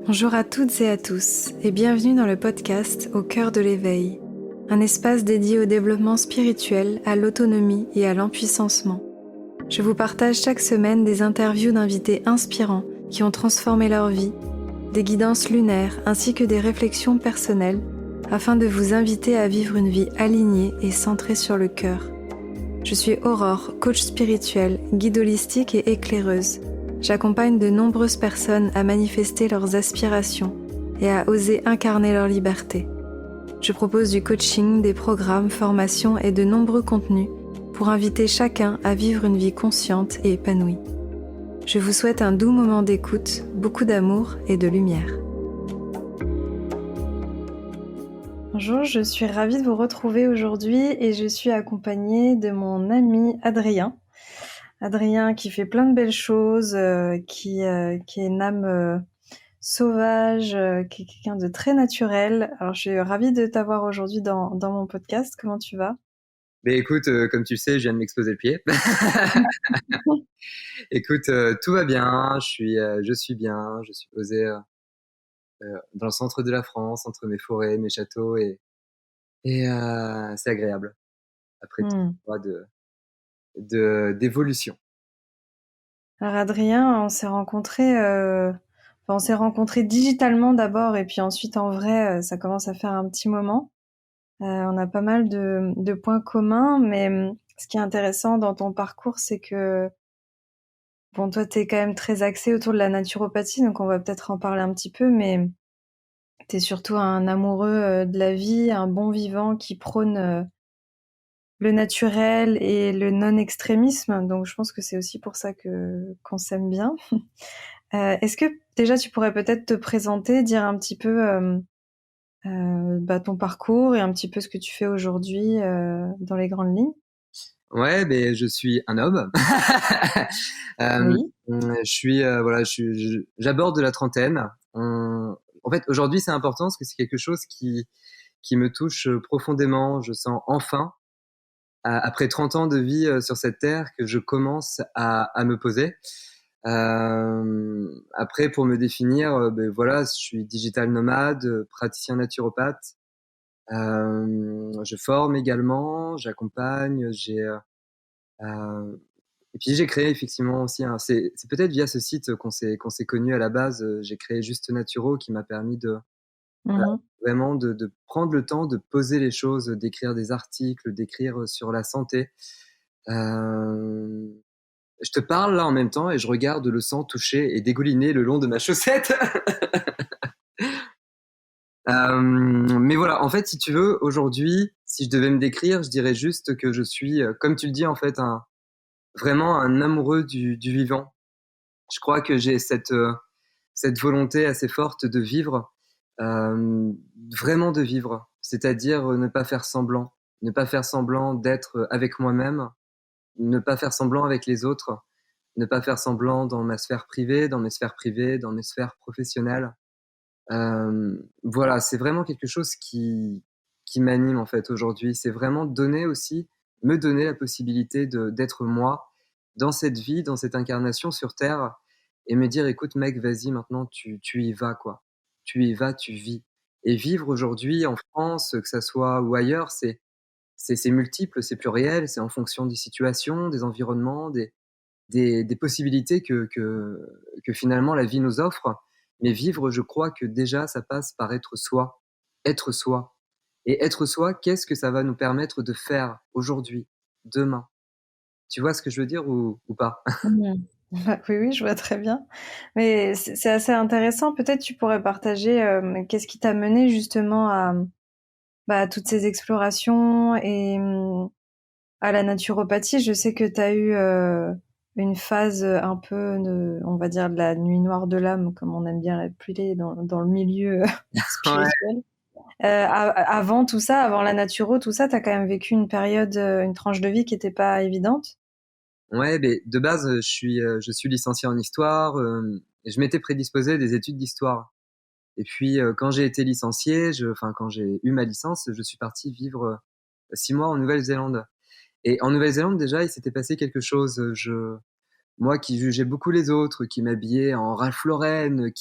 Bonjour à toutes et à tous et bienvenue dans le podcast Au cœur de l'éveil, un espace dédié au développement spirituel, à l'autonomie et à l'empuissancement. Je vous partage chaque semaine des interviews d'invités inspirants qui ont transformé leur vie, des guidances lunaires ainsi que des réflexions personnelles afin de vous inviter à vivre une vie alignée et centrée sur le cœur. Je suis Aurore, coach spirituel, guide holistique et éclaireuse. J'accompagne de nombreuses personnes à manifester leurs aspirations et à oser incarner leur liberté. Je propose du coaching, des programmes, formations et de nombreux contenus pour inviter chacun à vivre une vie consciente et épanouie. Je vous souhaite un doux moment d'écoute, beaucoup d'amour et de lumière. Bonjour, je suis ravie de vous retrouver aujourd'hui et je suis accompagnée de mon ami Adrien. Adrien qui fait plein de belles choses, qui est une âme sauvage, qui est quelqu'un de très naturel. Alors je suis ravie de t'avoir aujourd'hui dans mon podcast. Comment tu vas? Mais écoute, comme tu le sais, je viens de m'exploser le pied. Écoute, tout va bien, je suis bien, je suis posé dans le centre de la France, entre mes forêts, mes châteaux, et c'est agréable après tout Hmm. ce mois d'évolution. Alors Adrien, on s'est rencontrés digitalement d'abord et puis ensuite en vrai, ça commence à faire un petit moment. On a pas mal de points communs, mais ce qui est intéressant dans ton parcours, c'est que bon, toi, t'es quand même très axé autour de la naturopathie, donc on va peut-être en parler un petit peu, mais t'es surtout un amoureux de la vie, un bon vivant qui prône le naturel et le non-extrémisme. Donc je pense que c'est aussi pour ça que qu'on s'aime bien. Est-ce que déjà tu pourrais peut-être te présenter, dire un petit peu ton parcours et un petit peu ce que tu fais aujourd'hui dans les grandes lignes? Ouais, mais je suis un homme. Oui. J'aborde la trentaine. En fait, aujourd'hui, c'est important parce que c'est quelque chose qui me touche profondément. Je sens enfin, après 30 ans de vie sur cette terre, que je commence à me poser. Après, pour me définir, voilà, je suis digital nomade, praticien naturopathe. Je forme également, j'accompagne, et puis j'ai créé effectivement aussi c'est peut-être via ce site qu'on s'est connus à la base. J'ai créé Juste Naturo qui m'a permis de Mhm. vraiment de prendre le temps de poser les choses, d'écrire des articles, d'écrire sur la santé. Euh, je te parle là en même temps et je regarde le sang toucher et dégouliner le long de ma chaussette. Mais voilà, en fait, si tu veux, aujourd'hui, si je devais me décrire, je dirais juste que je suis, comme tu le dis, en fait, vraiment un amoureux du vivant. Je crois que j'ai cette volonté assez forte de vivre, euh, vraiment de vivre, c'est-à-dire ne pas faire semblant d'être avec moi-même, ne pas faire semblant avec les autres, ne pas faire semblant dans ma sphère privée, dans mes sphères privées, dans mes sphères professionnelles. Voilà, c'est vraiment quelque chose qui m'anime en fait aujourd'hui. C'est vraiment me donner la possibilité d'être moi dans cette vie, dans cette incarnation sur Terre, et me dire, écoute mec, vas-y maintenant, tu y vas quoi. Tu y vas, tu vis. Et vivre aujourd'hui en France, que ça soit ou ailleurs, c'est multiple, c'est pluriel, c'est en fonction des situations, des environnements, des possibilités que finalement la vie nous offre. Mais vivre, je crois que déjà, ça passe par être soi. Être soi. Et être soi, qu'est-ce que ça va nous permettre de faire aujourd'hui, demain? Tu vois ce que je veux dire ou pas? Mhm. Oui, oui, je vois très bien. Mais c'est assez intéressant. Peut-être tu pourrais partager qu'est-ce qui t'a mené justement à toutes ces explorations et à la naturopathie. Je sais que tu as eu une phase un peu, on va dire, de la nuit noire de l'âme, comme on aime bien l'appeler dans le milieu Ouais. spirituel. Avant tout ça, avant la naturo, tout ça, tu as quand même vécu une période, une tranche de vie qui était pas évidente. Ouais, mais de base, je suis licencié en histoire, et je m'étais prédisposé à des études d'histoire. Et puis, quand j'ai été licencié, quand j'ai eu ma licence, je suis parti vivre 6 mois en Nouvelle-Zélande. Et en Nouvelle-Zélande, déjà, il s'était passé quelque chose. Moi qui jugeais beaucoup les autres, qui m'habillais en Ralph Lauren,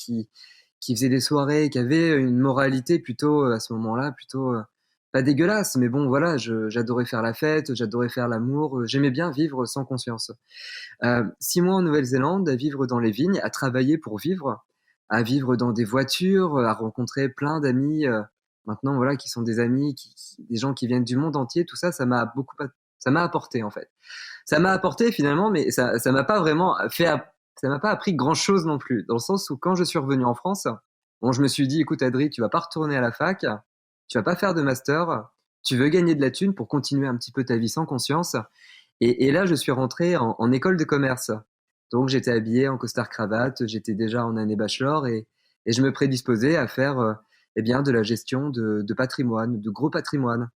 qui faisait des soirées, qui avait une moralité plutôt à ce moment-là, plutôt pas dégueulasse, mais bon voilà, j'adorais faire la fête, j'adorais faire l'amour, j'aimais bien vivre sans conscience. 6 mois en Nouvelle-Zélande, à vivre dans les vignes, à travailler pour vivre, à vivre dans des voitures, à rencontrer plein d'amis maintenant voilà qui sont des amis, des gens qui viennent du monde entier, tout ça, ça m'a apporté en fait. Ça m'a apporté finalement, mais ça m'a pas vraiment ça m'a pas appris grand chose non plus, dans le sens où quand je suis revenu en France, bon, je me suis dit, écoute Adri, tu vas pas retourner à la fac, tu vas pas faire de master, tu veux gagner de la thune pour continuer un petit peu ta vie sans conscience. Et là, je suis rentré en école de commerce. Donc, j'étais habillé en costard-cravate, j'étais déjà en année bachelor et je me prédisposais à faire eh bien, de la gestion de patrimoine, de gros patrimoine.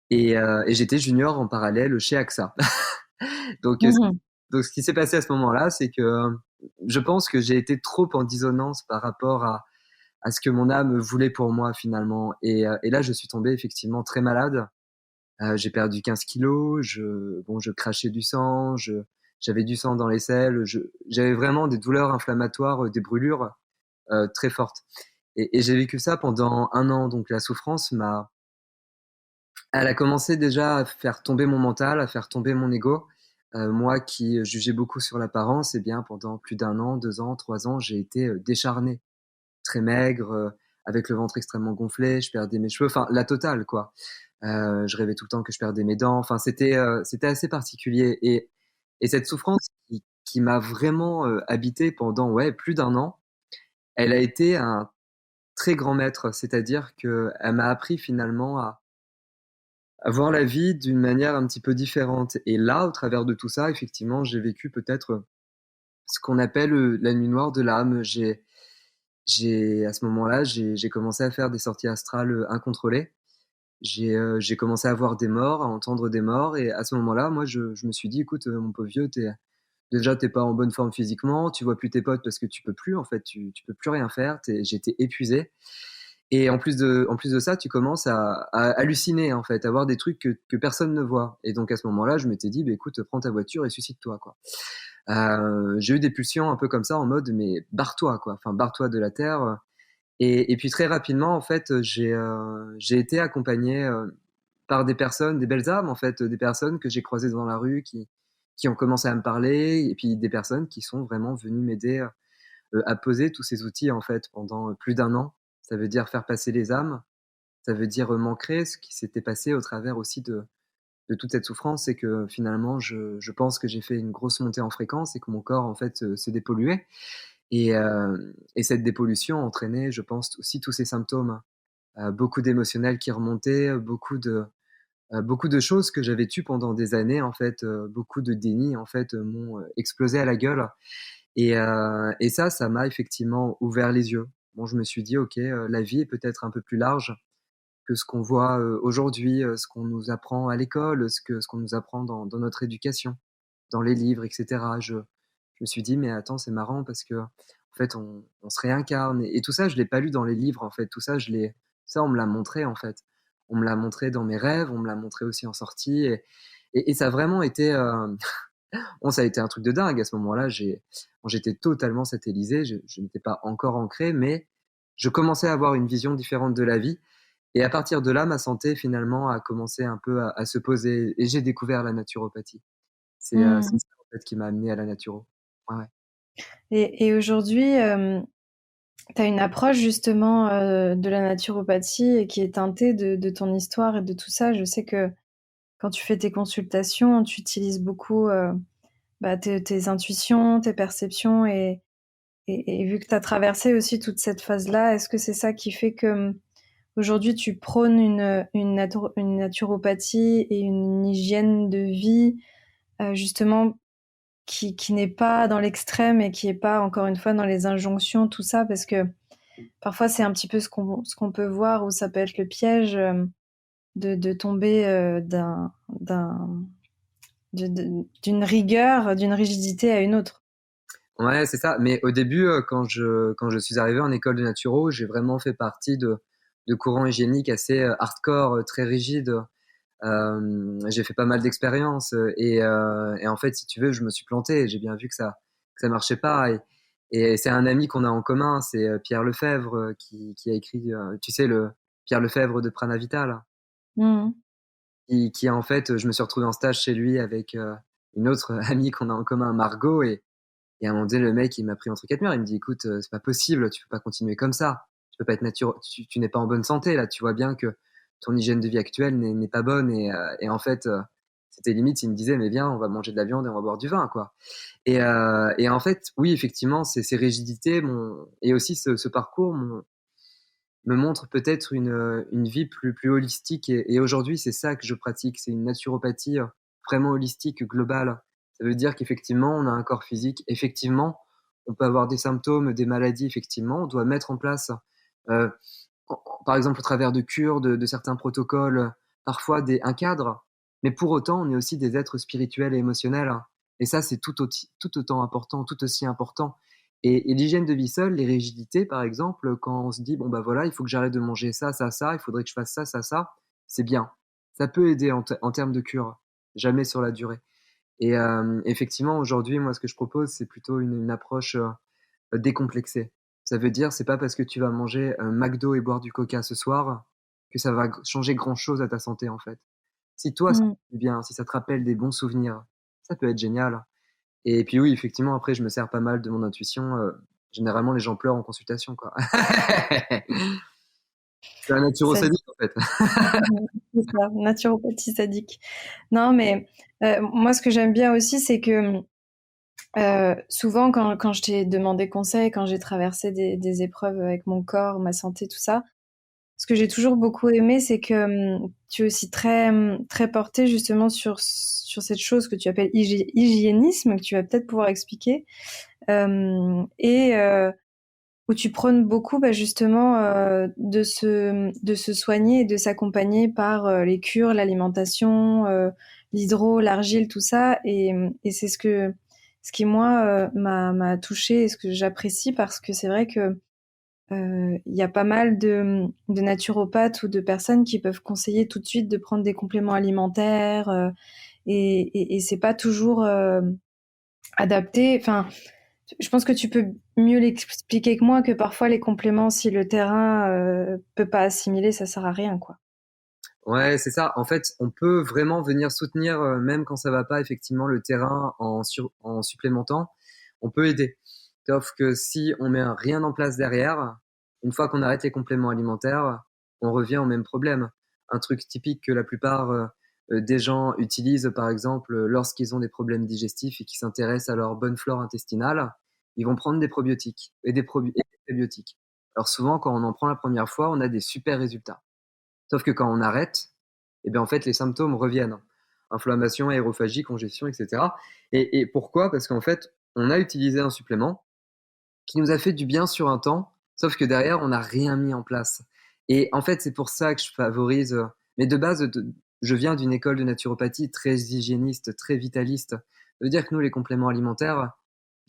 Et j'étais junior en parallèle chez AXA. Donc, Mhm. donc, ce qui s'est passé à ce moment-là, c'est que je pense que j'ai été trop en dissonance par rapport à ce que mon âme voulait pour moi finalement. Et là, je suis tombé effectivement très malade. J'ai perdu 15 kilos, je crachais du sang, j'avais du sang dans les selles, j'avais vraiment des douleurs inflammatoires, des brûlures très fortes. Et j'ai vécu ça pendant 1 an. Donc la souffrance elle a commencé déjà à faire tomber mon mental, à faire tomber mon ego. Moi qui jugeais beaucoup sur l'apparence, eh bien pendant plus d'1 an, 2 ans, 3 ans, j'ai été décharné, très maigre, avec le ventre extrêmement gonflé, je perdais mes cheveux, enfin la totale quoi. Je rêvais tout le temps que je perdais mes dents. Enfin, c'était assez particulier. Et cette souffrance qui m'a vraiment habité pendant ouais, plus d'1 an, elle a été un très grand maître. C'est-à-dire qu'elle m'a appris finalement à voir la vie d'une manière un petit peu différente. Et là, au travers de tout ça, effectivement, j'ai vécu peut-être ce qu'on appelle la nuit noire de l'âme. À ce moment-là, j'ai commencé à faire des sorties astrales incontrôlées. J'ai commencé à voir des morts, à entendre des morts, et à ce moment-là, moi, je me suis dit, écoute, mon pauvre vieux, déjà, t'es pas en bonne forme physiquement, tu vois plus tes potes parce que tu peux plus, en fait, tu peux plus rien faire, j'étais épuisé. Et en plus de ça, tu commences à halluciner, en fait, à voir des trucs que personne ne voit. Et donc, à ce moment-là, je m'étais dit, bah, écoute, prends ta voiture et suicide-toi, quoi. J'ai eu des pulsions un peu comme ça, en mode, mais barre-toi, quoi. Enfin, barre-toi de la terre. Et puis très rapidement, en fait, j'ai été accompagné par des personnes, des belles âmes, en fait, des personnes que j'ai croisées dans la rue qui ont commencé à me parler, et puis des personnes qui sont vraiment venues m'aider à poser tous ces outils, en fait, pendant plus d'1 an. Ça veut dire faire passer les âmes, ça veut dire m'ancrer ce qui s'était passé au travers aussi de toute cette souffrance, c'est que finalement, je pense que j'ai fait une grosse montée en fréquence et que mon corps, en fait, se dépolluait. Et cette dépollution entraînait, je pense, aussi tous ces symptômes. Beaucoup d'émotionnel qui remontait, beaucoup de choses que j'avais tues pendant des années, en fait, beaucoup de déni, en fait, m'ont explosé à la gueule. Et ça m'a effectivement ouvert les yeux. Bon, je me suis dit, ok, la vie est peut-être un peu plus large que ce qu'on voit aujourd'hui, ce qu'on nous apprend à l'école, ce qu'on nous apprend dans notre éducation, dans les livres, etc. Je me suis dit, mais attends, c'est marrant parce que en fait, on se réincarne. Et tout ça, je l'ai pas lu dans les livres, en fait. Tout ça, ça, on me l'a montré, en fait. On me l'a montré dans mes rêves, on me l'a montré aussi en sortie. Et ça a vraiment été, bon, ça a été un truc de dingue. À ce moment-là, bon, j'étais totalement satellisé. Je n'étais pas encore ancré, mais je commençais à avoir une vision différente de la vie. Et à partir de là, ma santé, finalement, a commencé un peu à se poser. Et j'ai découvert la naturopathie. C'est Mhm. ça, en fait, qui m'a amené à la naturo. Ouais, ouais. Et aujourd'hui, tu as une approche justement de la naturopathie qui est teintée de ton histoire et de tout ça. Je sais que quand tu fais tes consultations, tu utilises beaucoup bah, tes intuitions, tes perceptions et vu que tu as traversé aussi toute cette phase-là, est-ce que c'est ça qui fait que aujourd'hui tu prônes une naturopathie et une hygiène de vie justement qui n'est pas dans l'extrême et qui est pas encore une fois dans les injonctions, tout ça, parce que parfois c'est un petit peu ce qu'on peut voir où ça peut être le piège de tomber d'une rigueur, d'une rigidité à une autre. Ouais, c'est ça. Mais au début, quand je suis arrivé en école de naturo, j'ai vraiment fait partie de courants hygiéniques assez hardcore, très rigides. J'ai fait pas mal d'expériences et en fait, si tu veux, je me suis planté. J'ai bien vu que ça marchait pas. Et c'est un ami qu'on a en commun, c'est Pierre Lefebvre qui a écrit, tu sais, le Pierre Lefebvre de Pranavital, Mmh. qui en fait, je me suis retrouvé en stage chez lui avec une autre amie qu'on a en commun, Margot, et à un moment donné, le mec, il m'a pris entre quatre murs. Il me dit, écoute, c'est pas possible, tu peux pas continuer comme ça. Tu peux pas être tu n'es pas en bonne santé, là. Tu vois bien que ton hygiène de vie actuelle n'est pas bonne. Et en fait, c'était limite, il me disait, mais viens, on va manger de la viande et on va boire du vin, quoi. Et en fait, oui, effectivement, ces rigidités et aussi ce parcours me montre peut-être une vie plus holistique. Et aujourd'hui, c'est ça que je pratique. C'est une naturopathie vraiment holistique, globale. Ça veut dire qu'effectivement, on a un corps physique. Effectivement, on peut avoir des symptômes, des maladies. Effectivement, on doit mettre en place, euh, par exemple, au travers de cures, de certains protocoles, parfois un cadre. Mais pour autant, on est aussi des êtres spirituels et émotionnels. Et ça, c'est tout autant important, tout aussi important. Et l'hygiène de vie seule, les rigidités, par exemple, quand on se dit, bon, bah voilà, il faut que j'arrête de manger ça, ça, ça, il faudrait que je fasse ça, ça, ça, c'est bien. Ça peut aider en termes de cure, jamais sur la durée. Et effectivement, aujourd'hui, moi, ce que je propose, c'est plutôt une approche décomplexée. Ça veut dire, c'est pas parce que tu vas manger un McDo et boire du Coca ce soir que ça va changer grand-chose à ta santé, en fait. Si toi, ça te Mmh. fait du bien, si ça te rappelle des bons souvenirs, ça peut être génial. Et puis oui, effectivement, après, je me sers pas mal de mon intuition. Généralement, les gens pleurent en consultation, quoi. C'est un Ça naturo-sadique, en fait. Mmh, c'est ça, naturopathie sadique. Non, mais moi, ce que j'aime bien aussi, c'est que souvent, quand je t'ai demandé conseil, quand j'ai traversé des épreuves avec mon corps, ma santé, tout ça, ce que j'ai toujours beaucoup aimé, c'est que tu es aussi très porté justement sur cette chose que tu appelles hygiénisme, que tu vas peut-être pouvoir expliquer, et où tu prônes beaucoup bah, justement de se soigner et de s'accompagner par les cures, l'alimentation, l'hydro, l'argile, tout ça. Et c'est ce qui moi m'a touchée et ce que j'apprécie parce que c'est vrai que il y a pas mal de naturopathes ou de personnes qui peuvent conseiller tout de suite de prendre des compléments alimentaires et c'est pas toujours adapté. Enfin, je pense que tu peux mieux l'expliquer que moi que parfois les compléments, si le terrain peut pas assimiler, ça sert à rien, quoi. Ouais, c'est ça. En fait, on peut vraiment venir soutenir, même quand ça va pas, effectivement, le terrain en supplémentant. On peut aider. Sauf que si on met rien en place derrière, une fois qu'on arrête les compléments alimentaires, on revient au même problème. Un truc typique que la plupart des gens utilisent, par exemple, lorsqu'ils ont des problèmes digestifs et qui s'intéressent à leur bonne flore intestinale, ils vont prendre des probiotiques et des prébiotiques. Alors souvent, quand on en prend la première fois, on a des super résultats. Sauf que quand on arrête, eh bien, en fait, les symptômes reviennent. Inflammation, aérophagie, congestion, etc. Et pourquoi? Parce qu'en fait, on a utilisé un supplément qui nous a fait du bien sur un temps, sauf que derrière, on n'a rien mis en place. Et en fait, c'est pour ça que je favorise. Mais de base, je viens d'une école de naturopathie très hygiéniste, très vitaliste. Ça veut dire que nous, les compléments alimentaires,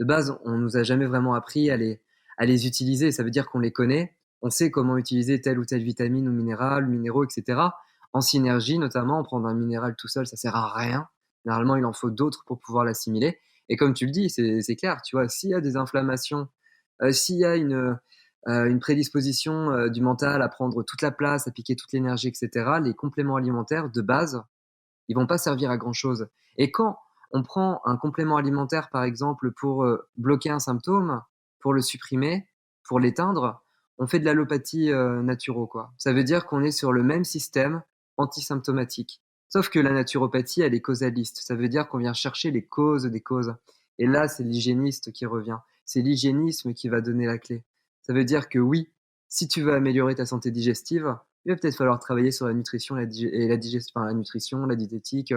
de base, on nous a jamais vraiment appris à les utiliser. Ça veut dire qu'on les connaît, on sait comment utiliser telle ou telle vitamine ou minéral, minéraux, etc. En synergie, notamment, prendre un minéral tout seul, ça sert à rien. Généralement, il en faut d'autres pour pouvoir l'assimiler. Et comme tu le dis, c'est clair, tu vois, s'il y a des inflammations, s'il y a une prédisposition du mental à prendre toute la place, à piquer toute l'énergie, etc., les compléments alimentaires de base, ils vont pas servir à grand chose. Et quand on prend un complément alimentaire, par exemple, pour bloquer un symptôme, pour le supprimer, pour l'éteindre, on fait de l'allopathie naturo, quoi. Ça veut dire qu'on est sur le même système antisymptomatique. Sauf que la naturopathie, elle est causaliste. Ça veut dire qu'on vient chercher les causes des causes. Et là, c'est l'hygiéniste qui revient. C'est l'hygiénisme qui va donner la clé. Ça veut dire que oui, si tu veux améliorer ta santé digestive, il va peut-être falloir travailler sur la nutrition, enfin, la nutrition, la diététique,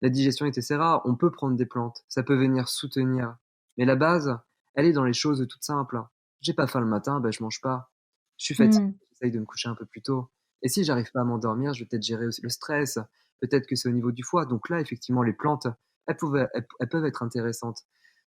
la digestion, etc. On peut prendre des plantes, ça peut venir soutenir. Mais la base, elle est dans les choses toutes simples. J'ai pas faim le matin, ben je mange pas. Je suis fatigué, Mmh. j'essaye de me coucher un peu plus tôt. Et si j'arrive pas à m'endormir, je vais peut-être gérer aussi le stress. Peut-être que c'est au niveau du foie. Donc là, effectivement, les plantes, elles peuvent être intéressantes.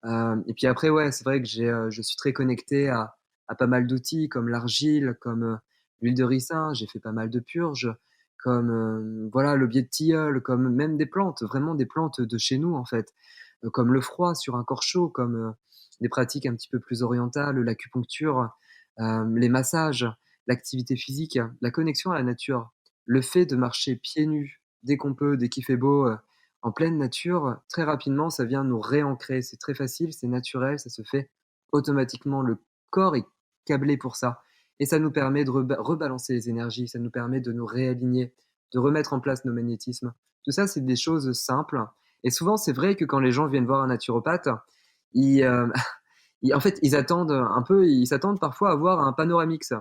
Et puis après, ouais, c'est vrai que je suis très connecté à pas mal d'outils comme l'argile, comme l'huile de ricin. J'ai fait pas mal de purges. comme voilà, le biais de tilleul, comme même des plantes, vraiment des plantes de chez nous en fait, comme le froid sur un corps chaud, comme des pratiques un petit peu plus orientales, l'acupuncture, les massages, l'activité physique, la connexion à la nature. Le fait de marcher pieds nus dès qu'on peut, dès qu'il fait beau, en pleine nature, très rapidement, ça vient nous réancrer. C'est très facile, c'est naturel, ça se fait automatiquement. Le corps est câblé pour ça. Et ça nous permet de rebalancer les énergies, ça nous permet de nous réaligner, de remettre en place nos magnétismes. Tout ça, c'est des choses simples. Et souvent, c'est vrai que quand les gens viennent voir un naturopathe, ils, en fait, ils attendent un peu, ils s'attendent parfois à voir un panoramix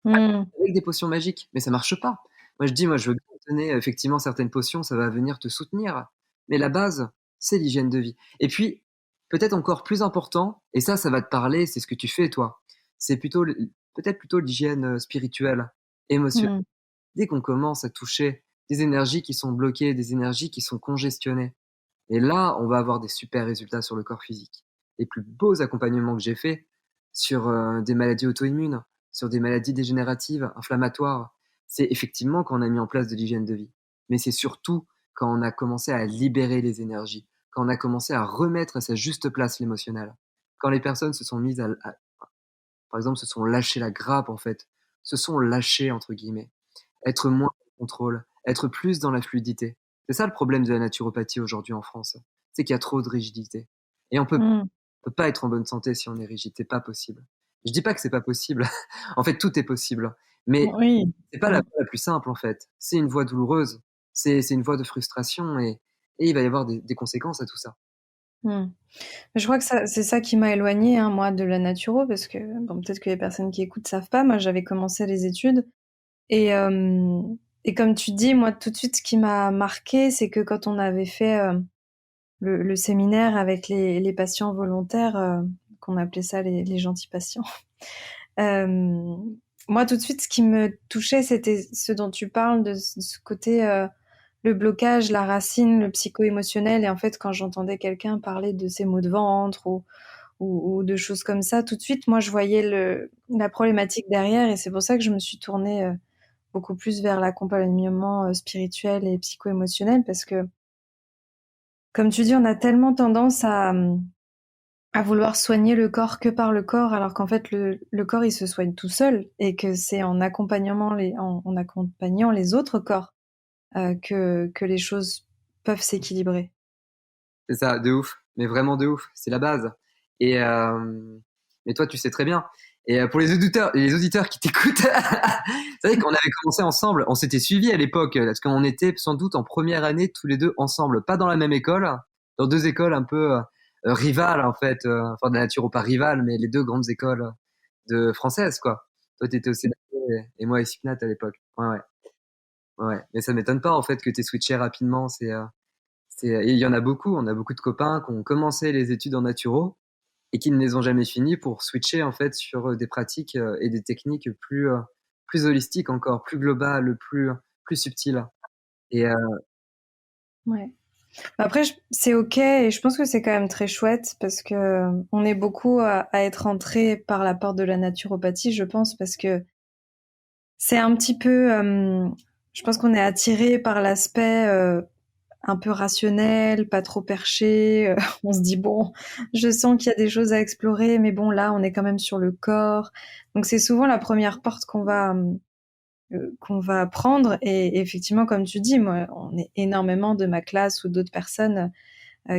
Mmh. avec des potions magiques, mais ça marche pas. Moi, je veux bien te donner effectivement certaines potions, ça va venir te soutenir, mais la base, c'est l'hygiène de vie. Et puis, peut-être encore plus important, et ça va te parler, c'est ce que tu fais toi, c'est plutôt peut-être plutôt l'hygiène spirituelle, émotionnelle. Mmh. Dès qu'on commence à toucher des énergies qui sont bloquées, des énergies qui sont congestionnées, et là, on va avoir des super résultats sur le corps physique. Les plus beaux accompagnements que j'ai faits sur des maladies auto-immunes, sur des maladies dégénératives, inflammatoires, c'est effectivement quand on a mis en place de l'hygiène de vie. Mais c'est surtout quand on a commencé à libérer les énergies, quand on a commencé à remettre à sa juste place l'émotionnel. Quand les personnes se sont mises par exemple, se sont lâchées la grappe en fait, se sont lâchées entre guillemets, être moins dans le contrôle, être plus dans la fluidité. C'est ça le problème de la naturopathie aujourd'hui en France, c'est qu'il y a trop de rigidité. Et Mmh. on peut pas être en bonne santé si on est rigide, c'est pas possible. Je dis pas que c'est pas possible, en fait tout est possible, mais Oui. c'est pas la Mmh. voie la plus simple en fait. C'est une voie douloureuse, c'est une voie de frustration et il va y avoir des conséquences à tout ça. Mmh. Je crois que c'est ça qui m'a éloignée, hein, moi, de la naturo parce que, bon, peut-être que les personnes qui écoutent savent pas, moi, j'avais commencé les études et comme tu dis, moi, tout de suite, ce qui m'a marquée, c'est que quand on avait fait, le séminaire avec les patients volontaires, qu'on appelait ça les gentils patients, hem, moi, tout de suite, ce qui me touchait, c'était ce dont tu parles de ce côté, le blocage, la racine, le psycho-émotionnel et en fait, quand j'entendais quelqu'un parler de ses maux de ventre ou de choses comme ça, tout de suite, moi, je voyais la problématique derrière et c'est pour ça que je me suis tournée beaucoup plus vers l'accompagnement spirituel et psycho-émotionnel parce que, comme tu dis, on a tellement tendance à vouloir soigner le corps que par le corps, alors qu'en fait, le corps, il se soigne tout seul et que c'est en accompagnant les autres corps que les choses peuvent s'équilibrer. C'est ça, de ouf, mais vraiment de ouf, c'est la base. Et mais toi, tu sais très bien. Et pour les auditeurs qui t'écoutent, c'est vrai qu'on avait commencé ensemble, on s'était suivis à l'époque, parce qu'on était sans doute en première année tous les deux ensemble, pas dans la même école, dans deux écoles un peu rivales en fait, enfin de la nature pas rivales, mais les deux grandes écoles de françaises quoi. Toi, t'étais au CNAP et moi à Espinat à l'époque. Ouais, ouais, ouais. Mais ça m'étonne pas en fait que t'aies switché rapidement. Et il y en a beaucoup, on a beaucoup de copains qui ont commencé les études en naturo et qui ne les ont jamais finies pour switcher en fait sur des pratiques et des techniques plus holistiques encore, plus globales, plus subtiles. Et Ouais. Après, c'est ok et je pense que c'est quand même très chouette parce que on est beaucoup à être entré par la porte de la naturopathie, je pense, parce que c'est un petit peu, je pense qu'on est attiré par l'aspect un peu rationnel, pas trop perché. On se dit bon, je sens qu'il y a des choses à explorer, mais bon là, on est quand même sur le corps. Donc c'est souvent la première porte qu'on va prendre. Et effectivement, comme tu dis, moi, on est énormément de ma classe ou d'autres personnes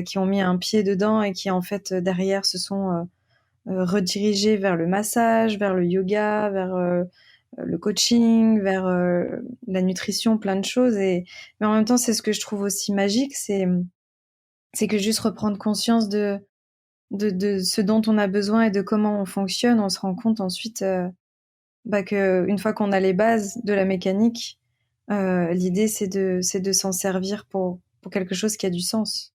qui ont mis un pied dedans et qui en fait derrière se sont redirigés vers le massage, vers le yoga, vers le coaching, vers la nutrition, plein de choses. Mais en même temps, c'est ce que je trouve aussi magique, c'est que juste reprendre conscience de ce dont on a besoin et de comment on fonctionne, on se rend compte ensuite bah, que une fois qu'on a les bases de la mécanique, l'idée c'est de s'en servir pour quelque chose qui a du sens.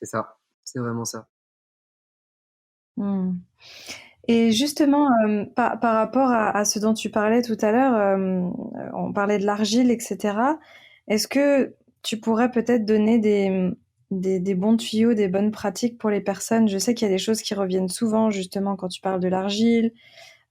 c'est ça, c'est vraiment ça. Hmm. Et justement, par rapport à ce dont tu parlais tout à l'heure, on parlait de l'argile, etc. Est-ce que tu pourrais peut-être donner des bons tuyaux, des bonnes pratiques pour les personnes? Je sais qu'il y a des choses qui reviennent souvent, justement, quand tu parles de l'argile,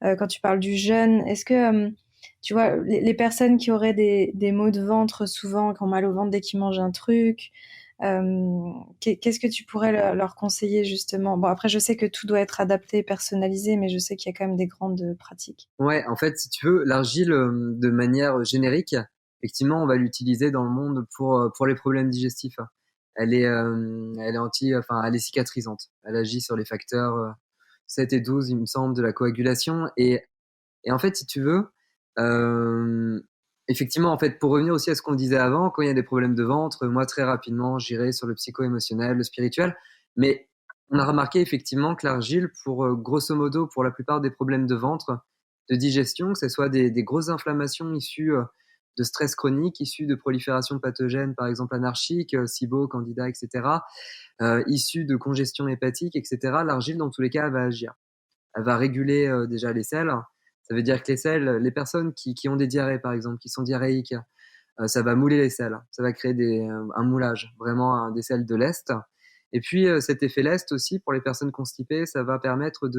quand tu parles du jeûne. Est-ce que tu vois, les personnes qui auraient des maux de ventre souvent, qui ont mal au ventre dès qu'ils mangent un truc, qu'est-ce que tu pourrais leur conseiller justement? Bon, après, je sais que tout doit être adapté, personnalisé, mais je sais qu'il y a quand même des grandes pratiques. Ouais, en fait, si tu veux, l'argile, de manière générique, effectivement, on va l'utiliser dans le monde pour les problèmes digestifs. Elle est enfin, elle est cicatrisante. Elle agit sur les facteurs 7 et 12, il me semble, de la coagulation. Et en fait, si tu veux, euh, effectivement, en fait, pour revenir aussi à ce qu'on disait avant, quand il y a des problèmes de ventre, moi, très rapidement, j'irai sur le psycho-émotionnel, le spirituel. Mais on a remarqué effectivement que l'argile, grosso modo, pour la plupart des problèmes de ventre, de digestion, que ce soit des grosses inflammations issues de stress chronique, issues de prolifération de pathogènes, par exemple anarchiques, SIBO, Candida, etc., issues de congestion hépatique, etc., l'argile, dans tous les cas, elle va agir. Elle va réguler déjà les selles. Ça veut dire que les selles, les personnes qui ont des diarrhées, par exemple, qui sont diarrhéiques, ça va mouler les selles. Ça va créer un moulage, vraiment des selles de lest. Et puis cet effet lest aussi, pour les personnes constipées, ça va permettre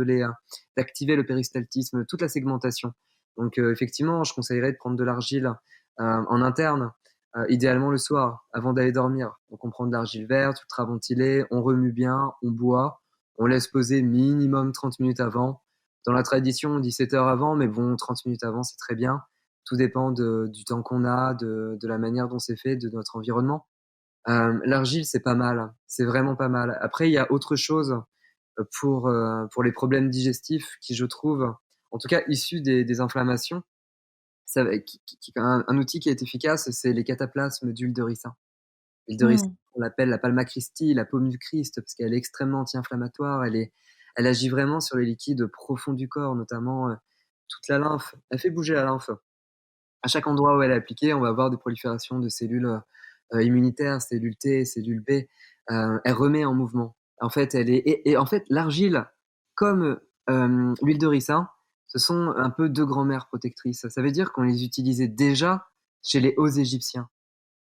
d'activer le péristaltisme, toute la segmentation. Donc effectivement, je conseillerais de prendre de l'argile en interne, idéalement le soir, avant d'aller dormir. Donc on prend de l'argile verte, ultra ventilée, on remue bien, on boit, on laisse poser minimum 30 minutes avant. Dans la tradition, on dit 7 heures avant, mais bon, 30 minutes avant, c'est très bien. Tout dépend du temps qu'on a, de la manière dont c'est fait, de notre environnement. L'argile, c'est pas mal. C'est vraiment pas mal. Après, il y a autre chose pour les problèmes digestifs qui, je trouve, en tout cas issus des inflammations, un outil qui est efficace, c'est les cataplasmes d'huile de ricin. L'huile de ricin, Hmm. on l'appelle la palma Christi, la paume du Christ, parce qu'elle est extrêmement anti-inflammatoire. Elle agit vraiment sur les liquides profonds du corps, notamment toute la lymphe. Elle fait bouger la lymphe. À chaque endroit où elle est appliquée, on va avoir des proliférations de cellules immunitaires, cellules T, cellules B. Elle remet en mouvement. En fait, et en fait, l'argile, comme l'huile de ricin, ce sont un peu deux grand-mères protectrices. Ça veut dire qu'on les utilisait déjà chez les hauts Égyptiens.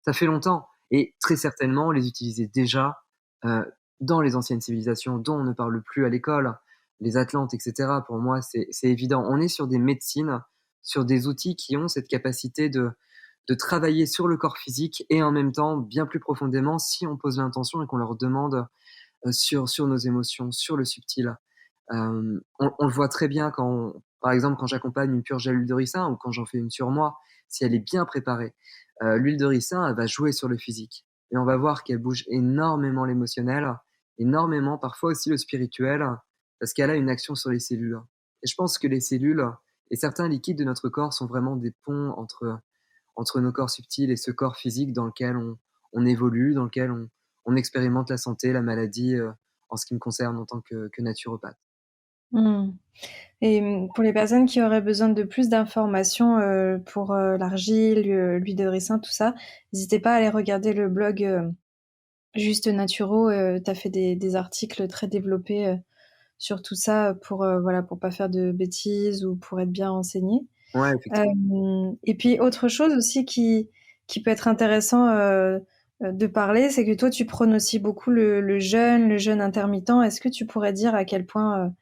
Ça fait longtemps. Et très certainement, on les utilisait déjà euh, dans les anciennes civilisations dont on ne parle plus à l'école, les Atlantes, etc. Pour moi, c'est évident. On est sur des médecines, sur des outils qui ont cette capacité de travailler sur le corps physique et en même temps, bien plus profondément, si on pose l'intention et qu'on leur demande sur nos émotions, sur le subtil. On le voit très bien par exemple, quand j'accompagne une purge à l'huile de ricin ou quand j'en fais une sur moi, si elle est bien préparée, l'huile de ricin, elle va jouer sur le physique. Et on va voir qu'elle bouge énormément l'émotionnel, énormément, parfois aussi le spirituel, parce qu'elle a une action sur les cellules. Et je pense que les cellules et certains liquides de notre corps sont vraiment des ponts entre nos corps subtils et ce corps physique dans lequel on évolue, dans lequel on expérimente la santé, la maladie, en ce qui me concerne en tant que naturopathe. Hmm. Et pour les personnes qui auraient besoin de plus d'informations pour l'argile, l'huile de ricin, tout ça, n'hésitez pas à aller regarder le blog Juste Naturo. Tu as fait des articles très développés sur tout ça pour voilà, pour pas faire de bêtises ou pour être bien renseigné. Ouais, effectivement. Et puis autre chose aussi qui peut être intéressant de parler, c'est que toi tu prônes aussi beaucoup le jeûne intermittent. Est-ce que tu pourrais dire à quel point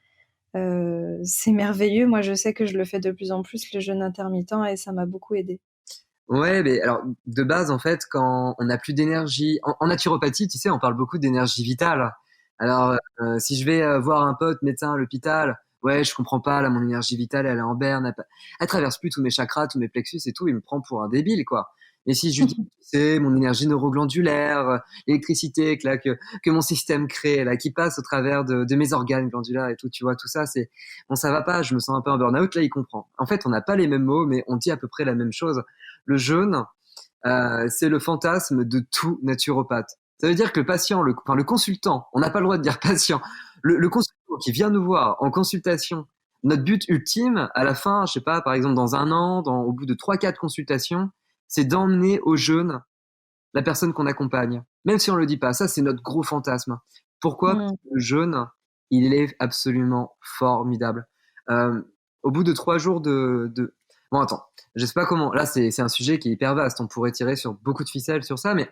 c'est merveilleux? Moi je sais que je le fais de plus en plus, le jeûne intermittent, et ça m'a beaucoup aidé. Ouais, mais alors de base en fait, quand on n'a plus d'énergie, en naturopathie, tu sais, on parle beaucoup d'énergie vitale. Alors si je vais voir un pote médecin à l'hôpital, ouais, je comprends pas, là mon énergie vitale, elle est en berne, elle traverse plus tous mes chakras, tous mes plexus et tout, il me prend pour un débile quoi. Mais si je lui dis, tu sais, mon énergie neuroglandulaire, l'électricité que mon système crée, là, qui passe au travers de mes organes glandulaires et tout, tu vois, tout ça, c'est bon, ça va pas, je me sens un peu en burn-out, là, il comprend. En fait, on n'a pas les mêmes mots, mais on dit à peu près la même chose. Le jeûne, c'est le fantasme de tout naturopathe. Ça veut dire que le patient, enfin le consultant, on n'a pas le droit de dire patient, le consultant qui vient nous voir en consultation, notre but ultime, à la fin, je sais pas, par exemple dans un an, au bout de 3-4 consultations, c'est d'emmener au jeûne la personne qu'on accompagne. Même si on le dit pas, ça c'est notre gros fantasme. Pourquoi? Parce Mm. que le jeûne, il est absolument formidable. Euh, Au bout de 3 jours Bon, attends, je sais pas comment. Là, c'est un sujet qui est hyper vaste. On pourrait tirer sur beaucoup de ficelles sur ça, mais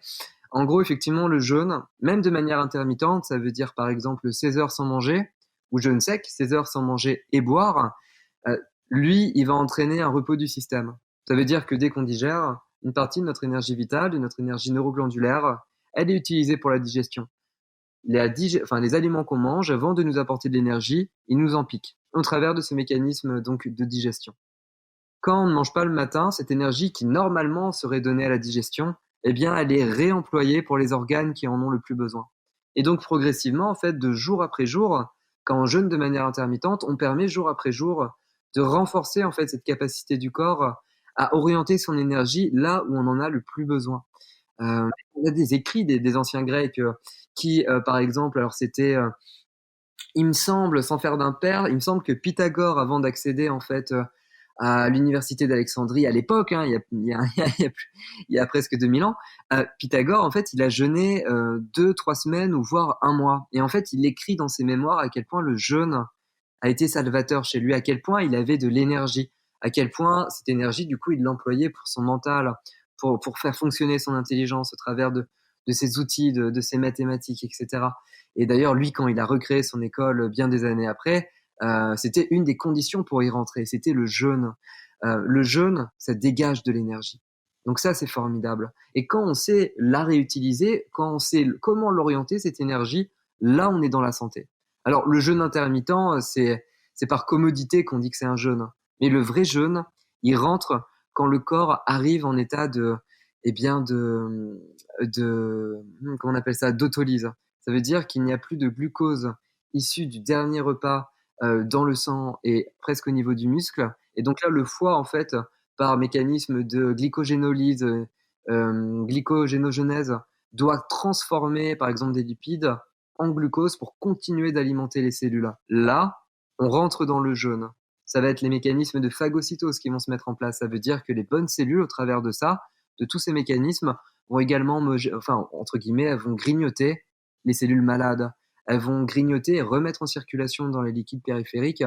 en gros, effectivement, le jeûne, même de manière intermittente, ça veut dire par exemple 16 heures sans manger, ou jeûne sec, 16 heures sans manger et boire, euh, lui, il va entraîner un repos du système. Ça veut dire que dès qu'on digère, une partie de notre énergie vitale, de notre énergie neuroglandulaire, elle est utilisée pour la digestion. Les aliments qu'on mange, avant de nous apporter de l'énergie, ils nous en piquent au travers de ces mécanismes donc de digestion. Quand on ne mange pas le matin, cette énergie qui normalement serait donnée à la digestion, eh bien, elle est réemployée pour les organes qui en ont le plus besoin. Et donc, progressivement, en fait, de jour après jour, quand on jeûne de manière intermittente, on permet jour après jour de renforcer en fait cette capacité du corps à orienter son énergie là où on en a le plus besoin. On a des écrits des anciens Grecs qui, par exemple, alors c'était, il me semble, sans faire d'impair, il me semble que Pythagore, avant d'accéder en fait à l'université d'Alexandrie à l'époque, hein, il y a presque 2000 ans, Pythagore, en fait, il a jeûné 2-3 semaines ou voire un mois. Et en fait, il écrit dans ses mémoires à quel point le jeûne a été salvateur chez lui, à quel point il avait de l'énergie, à quel point cette énergie, du coup, il l'employait pour son mental, pour faire fonctionner son intelligence au travers de ses outils, de ses mathématiques, etc. Et d'ailleurs, lui, quand il a recréé son école bien des années après, c'était une des conditions pour y rentrer, c'était le jeûne. Le jeûne, ça dégage de l'énergie. Donc ça, c'est formidable. Et quand on sait la réutiliser, quand on sait comment l'orienter, cette énergie, là, on est dans la santé. Alors, le jeûne intermittent, c'est par commodité qu'on dit que c'est un jeûne. Mais le vrai jeûne, il rentre quand le corps arrive en état eh bien, comment on appelle ça, d'autolyse. Ça veut dire qu'il n'y a plus de glucose issu du dernier repas dans le sang et presque au niveau du muscle. Et donc là, le foie, en fait, par mécanisme de glycogénolyse, glycogénogenèse, doit transformer, par exemple, des lipides en glucose pour continuer d'alimenter les cellules. Là, on rentre dans le jeûne. Ça va être les mécanismes de phagocytose qui vont se mettre en place. Ça veut dire que les bonnes cellules, au travers de ça, de tous ces mécanismes, vont également, entre guillemets, elles vont grignoter les cellules malades. Elles vont grignoter et remettre en circulation dans les liquides périphériques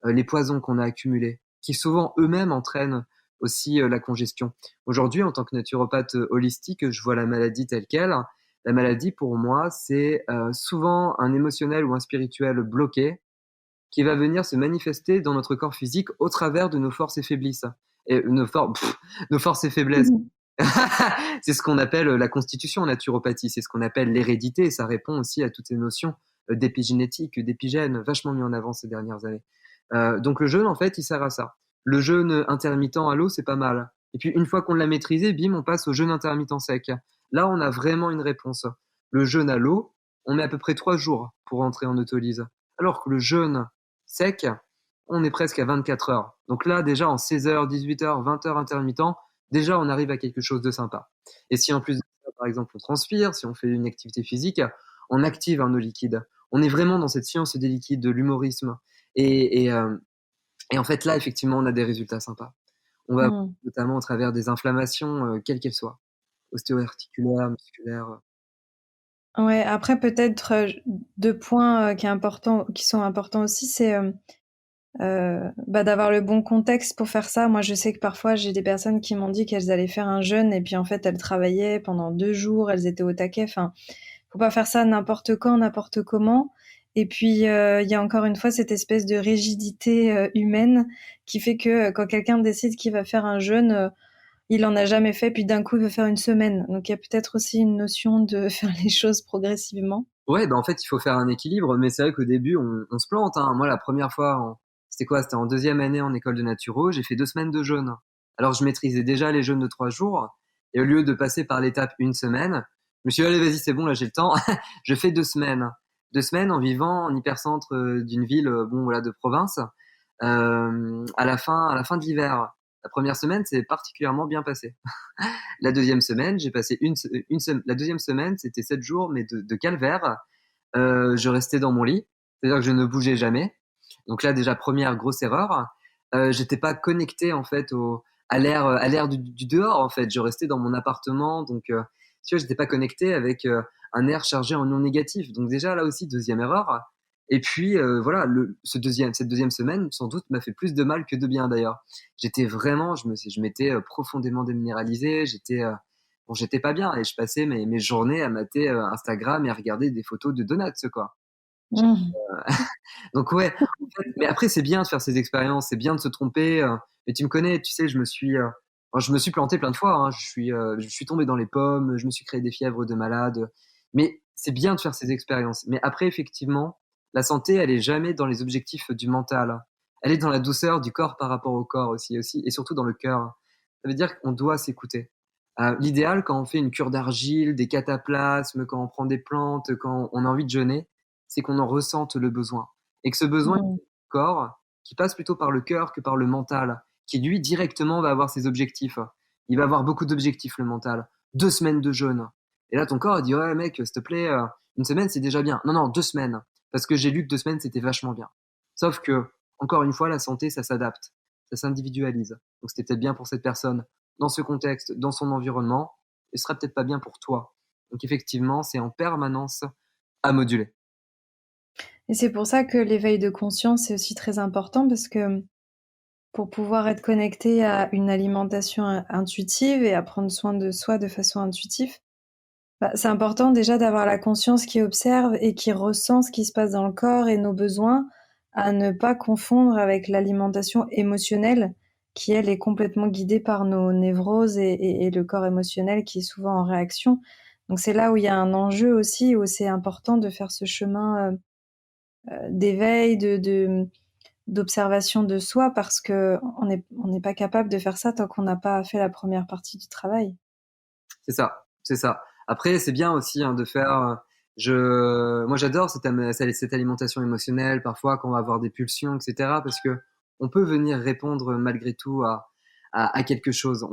les poisons qu'on a accumulés, qui souvent eux-mêmes entraînent aussi la congestion. Aujourd'hui, en tant que naturopathe holistique, je vois la maladie telle qu'elle. La maladie, pour moi, c'est souvent un émotionnel ou un spirituel bloqué qui va venir se manifester dans notre corps physique au travers de nos forces et faiblesses. Et nos forces et faiblesses. Mhm. C'est ce qu'on appelle la constitution en naturopathie, c'est ce qu'on appelle l'hérédité, et ça répond aussi à toutes ces notions d'épigénétique, d'épigène, vachement mis en avant ces dernières années. Donc le jeûne, en fait, il sert à ça. Le jeûne intermittent à l'eau, c'est pas mal. Et puis une fois qu'on l'a maîtrisé, bim, on passe au jeûne intermittent sec. Là, on a vraiment une réponse. Le jeûne à l'eau, on met à peu près 3 jours pour entrer en autolyse. Alors que le jeûne sec, on est presque à 24 heures. Donc là, déjà en 16 heures, 18 heures, 20 heures intermittent, déjà on arrive à quelque chose de sympa. Et si en plus de ça, par exemple, on transpire, si on fait une activité physique, on active nos liquides. On est vraiment dans cette science des liquides, de l'humorisme. Et, et, euh, et en fait, là, effectivement, on a des résultats sympas. On va Mhm. notamment au travers des inflammations, quelles qu'elles soient, ostéo-articulaires, musculaires. Ouais, après peut-être deux points qui sont importants aussi, c'est d'avoir le bon contexte pour faire ça. Moi, je sais que parfois j'ai des personnes qui m'ont dit qu'elles allaient faire un jeûne et puis en fait elles travaillaient pendant 2 jours, elles étaient au taquet. Enfin, faut pas faire ça n'importe quand, n'importe comment. Et puis il y a encore une fois cette espèce de rigidité humaine qui fait que quand quelqu'un décide qu'il va faire un jeûne, il en a jamais fait, puis d'un coup il veut faire une semaine. Donc il y a peut-être aussi une notion de faire les choses progressivement. Ouais, bah en fait, il faut faire un équilibre, mais c'est vrai qu'au début, on se plante. Hein. Moi, la première fois, c'était quoi? C'était en deuxième année en école de naturo, j'ai fait 2 semaines de jeûne. Alors, je maîtrisais déjà les jeûnes de 3 jours, et au lieu de passer par l'étape une semaine, je me suis dit, allez, vas-y, c'est bon, là, j'ai le temps. Je fais 2 semaines. 2 semaines en vivant en hypercentre d'une ville, bon, voilà, de province, à la fin de l'hiver. La première semaine, c'est particulièrement bien passé. La deuxième semaine, j'ai passé la deuxième semaine, c'était 7 jours, mais de calvaire. Je restais dans mon lit, c'est-à-dire que je ne bougeais jamais. Donc là, déjà, première grosse erreur. J'étais pas connecté en fait à l'air du dehors en fait. Je restais dans mon appartement, donc tu vois, j'étais pas connecté avec un air chargé en ions négatifs. Donc déjà là aussi, deuxième erreur. Et puis voilà, cette deuxième semaine, sans doute, m'a fait plus de mal que de bien d'ailleurs. J'étais vraiment, je m'étais profondément déminéralisé. Bon, j'étais pas bien et je passais mes journées à mater Instagram et à regarder des photos de donuts, quoi. Mmh. Donc ouais, en fait, mais après c'est bien de faire ces expériences, c'est bien de se tromper. Mais tu me connais, tu sais, Alors, je me suis planté plein de fois, hein. Je suis tombé dans les pommes, je me suis créé des fièvres de malade. Mais c'est bien de faire ces expériences. Mais après, effectivement, la santé, elle est jamais dans les objectifs du mental. Elle est dans la douceur du corps par rapport au corps aussi, et surtout dans le cœur. Ça veut dire qu'on doit s'écouter. L'idéal, quand on fait une cure d'argile, des cataplasmes, quand on prend des plantes, quand on a envie de jeûner, c'est qu'on en ressente le besoin. Et que ce besoin Mmh. du corps, qui passe plutôt par le cœur que par le mental, qui lui directement va avoir ses objectifs. Il va avoir beaucoup d'objectifs, le mental. 2 semaines de jeûne. Et là, ton corps a dit, ouais, mec, s'il te plaît, une semaine, c'est déjà bien. Non, non, 2 semaines. Parce que j'ai lu que 2 semaines, c'était vachement bien. Sauf que, encore une fois, la santé, ça s'adapte. Ça s'individualise. Donc, c'était peut-être bien pour cette personne, dans ce contexte, dans son environnement, et ce sera peut-être pas bien pour toi. Donc, effectivement, c'est en permanence à moduler. Et c'est pour ça que l'éveil de conscience est aussi très important parce que pour pouvoir être connecté à une alimentation intuitive et à prendre soin de soi de façon intuitive, bah, c'est important déjà d'avoir la conscience qui observe et qui ressent ce qui se passe dans le corps et nos besoins, à ne pas confondre avec l'alimentation émotionnelle qui, elle, est complètement guidée par nos névroses et le corps émotionnel qui est souvent en réaction. Donc c'est là où il y a un enjeu aussi, où c'est important de faire ce chemin d'éveil, d'observation de soi, parce que on n'est pas capable de faire ça tant qu'on n'a pas fait la première partie du travail. C'est ça, c'est ça. Après, c'est bien aussi, hein, de faire. Moi, j'adore cette alimentation émotionnelle. Parfois, quand on va avoir des pulsions, etc., parce que on peut venir répondre malgré tout à quelque chose.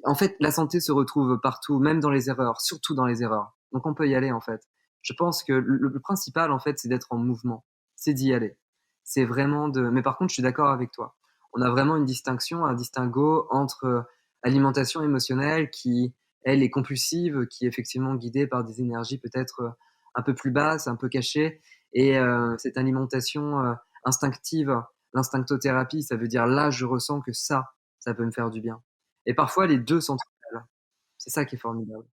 En fait, la santé se retrouve partout, même dans les erreurs, surtout dans les erreurs. Donc, on peut y aller, en fait. Je pense que le principal, en fait, c'est d'être en mouvement, c'est d'y aller. C'est vraiment de. Mais par contre, je suis d'accord avec toi. On a vraiment une distinction, un distinguo entre alimentation émotionnelle qui elle est compulsive, qui est effectivement guidée par des énergies peut-être un peu plus basses, un peu cachées, et cette alimentation instinctive, l'instinctothérapie, ça veut dire là, je ressens que ça peut me faire du bien. Et parfois, les deux sont là. C'est ça qui est formidable.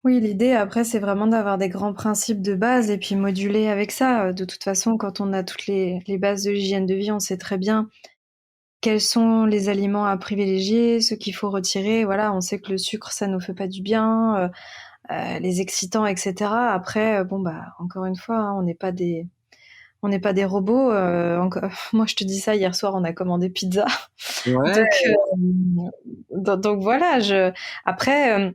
Oui, l'idée après, c'est vraiment d'avoir des grands principes de base et puis moduler avec ça. De toute façon, quand on a toutes les bases de l'hygiène de vie, on sait très bien quels sont les aliments à privilégier, ceux qu'il faut retirer. Voilà, on sait que le sucre, ça nous fait pas du bien, les excitants, etc. Après, bon bah, encore une fois, hein, on n'est pas des robots. Moi, je te dis ça, hier soir, on a commandé pizza. Ouais, Donc, donc voilà. Après,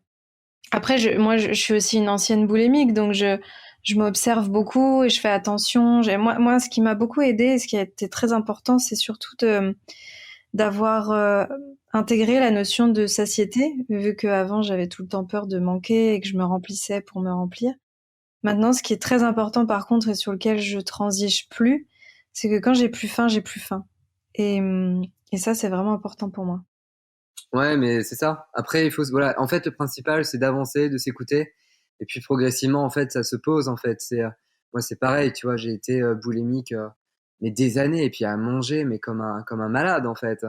moi, je suis aussi une ancienne boulémique, donc je m'observe beaucoup et je fais attention. Moi, ce qui m'a beaucoup aidée, ce qui a été très important, c'est surtout d'avoir intégré la notion de satiété, vu qu'avant, j'avais tout le temps peur de manquer et que je me remplissais pour me remplir. Maintenant, ce qui est très important, par contre, et sur lequel je transige plus, c'est que quand j'ai plus faim, j'ai plus faim. Et, et ça, c'est vraiment important pour moi. ouais, mais c'est ça. Après, voilà. En fait, le principal, c'est d'avancer, de s'écouter, et puis progressivement, en fait, ça se pose. En fait, moi, c'est pareil. Tu vois, j'ai été boulimique, mais des années, et puis à manger, mais comme un malade, en fait.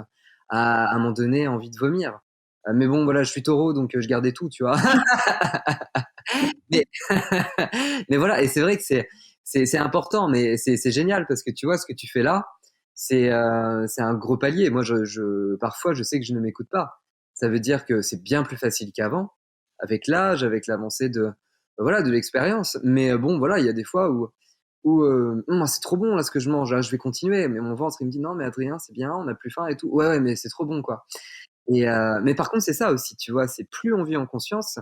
À un moment donné, envie de vomir. Mais bon, voilà, je suis taureau, donc je gardais tout, tu vois. Mais, mais voilà, et c'est vrai que c'est important, mais c'est génial parce que tu vois ce que tu fais là, c'est un gros palier. Moi, parfois, je sais que je ne m'écoute pas. Ça veut dire que c'est bien plus facile qu'avant, avec l'âge, avec l'avancée voilà, de l'expérience. Mais bon, voilà, il y a des fois où c'est trop bon là ce que je mange, là, je vais continuer. Mais mon ventre, il me dit non, mais Adrien, c'est bien, on n'a plus faim et tout. Ouais, ouais, mais c'est trop bon, quoi. Mais par contre, c'est ça aussi, tu vois, c'est plus on vit en conscience,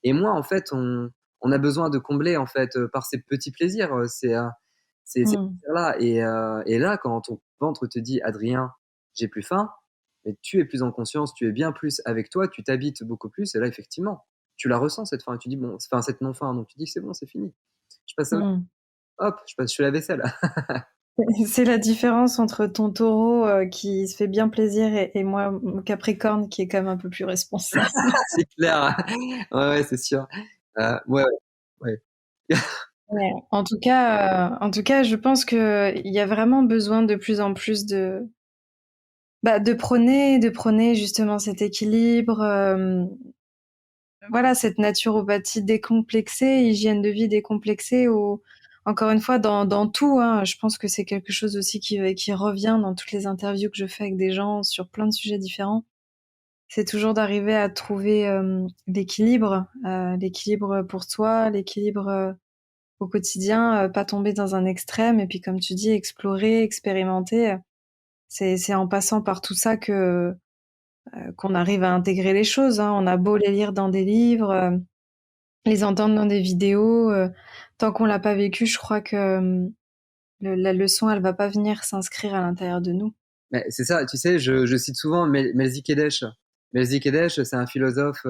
et moins en fait on a besoin de combler en fait par ces petits plaisirs, ces Mm. plaisirs-là. Et là, quand ton ventre te dit Adrien, j'ai plus faim, mais tu es plus en conscience, tu es bien plus avec toi, tu t'habites beaucoup plus, et là effectivement, tu la ressens cette faim, et tu dis bon, enfin cette non-faim, donc tu dis c'est bon, c'est fini. Je passe à autre- Mm. hop, je fais la vaisselle. C'est la différence entre ton taureau qui se fait bien plaisir et moi, mon capricorne, qui est quand même un peu plus responsable. C'est clair. Ouais, ouais, c'est sûr. Ouais, ouais, ouais. Ouais. En tout cas, je pense que il y a vraiment besoin de plus en plus de prôner justement cet équilibre, voilà, cette naturopathie décomplexée, hygiène de vie décomplexée, où, encore une fois, dans tout, hein, je pense que c'est quelque chose aussi qui revient dans toutes les interviews que je fais avec des gens sur plein de sujets différents. c'est toujours d'arriver à trouver l'équilibre pour soi, l'équilibre au quotidien, pas tomber dans un extrême. Et puis, comme tu dis, explorer, expérimenter. C'est en passant par tout ça que qu'on arrive à intégrer les choses, hein. On a beau les lire dans des livres, les entendre dans des vidéos, tant qu'on l'a pas vécu, je crois que la leçon, elle va pas venir s'inscrire à l'intérieur de nous. Mais c'est ça, tu sais, je cite souvent Melzi Kedesh. Melzi Kedesh, c'est un philosophe